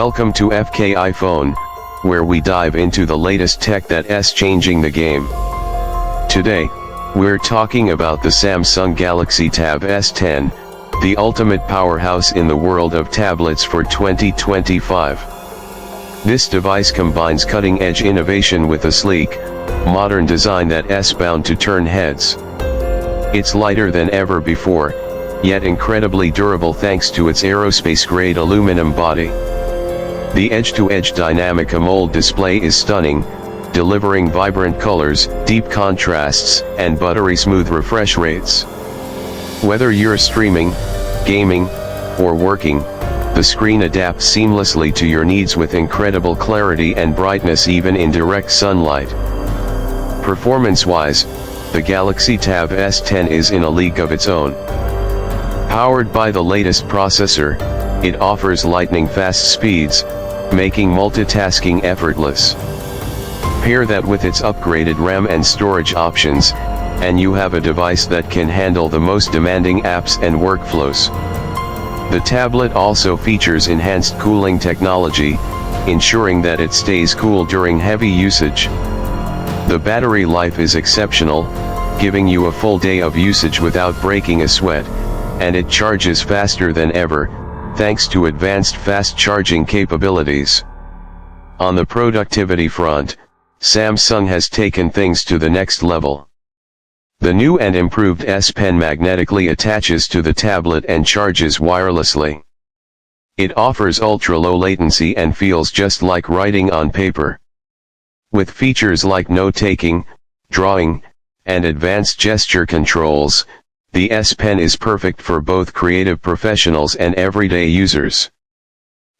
Welcome to FK iPhone, where we dive into the latest tech that's changing the game. Today, we're talking about the Samsung Galaxy Tab S10, the ultimate powerhouse in the world of tablets for 2025. This device combines cutting-edge innovation with a sleek, modern design that's bound to turn heads. It's lighter than ever before, yet incredibly durable thanks to its aerospace-grade aluminum body. The edge-to-edge Dynamic AMOLED display is stunning, delivering vibrant colors, deep contrasts, and buttery-smooth refresh rates. Whether you're streaming, gaming, or working, the screen adapts seamlessly to your needs with incredible clarity and brightness even in direct sunlight. Performance-wise, the Galaxy Tab S10 is in a league of its own. Powered by the latest processor, it offers lightning-fast speeds, making multitasking effortless. Pair that with its upgraded RAM and storage options, and you have a device that can handle the most demanding apps and workflows. The tablet also features enhanced cooling technology, ensuring that it stays cool during heavy usage. The battery life is exceptional, giving you a full day of usage without breaking a sweat, and it charges faster than ever, thanks to advanced fast charging capabilities. On the productivity front, Samsung has taken things to the next level. The new and improved S Pen magnetically attaches to the tablet and charges wirelessly. It offers ultra-low latency and feels just like writing on paper. With features like note-taking, drawing, and advanced gesture controls, the S Pen is perfect for both creative professionals and everyday users.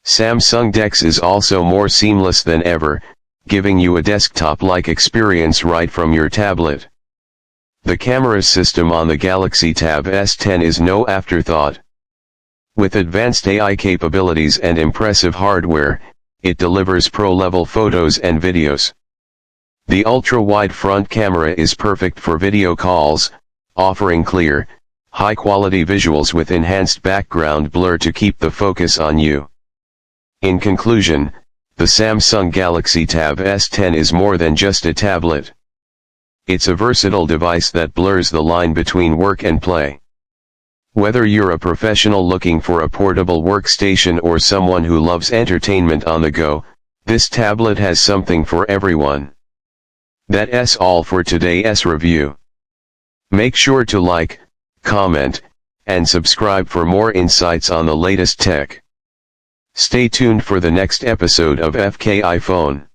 Samsung DeX is also more seamless than ever, giving you a desktop-like experience right from your tablet. The camera system on the Galaxy Tab S10 is no afterthought. With advanced AI capabilities and impressive hardware, it delivers pro-level photos and videos. The ultra-wide front camera is perfect for video calls, offering clear, high-quality visuals with enhanced background blur to keep the focus on you. In conclusion, the Samsung Galaxy Tab S10 is more than just a tablet. It's a versatile device that blurs the line between work and play. Whether you're a professional looking for a portable workstation or someone who loves entertainment on the go, this tablet has something for everyone. That's all for today's review. Make sure to like, comment, and subscribe for more insights on the latest tech. Stay tuned for the next episode of FK iPhone.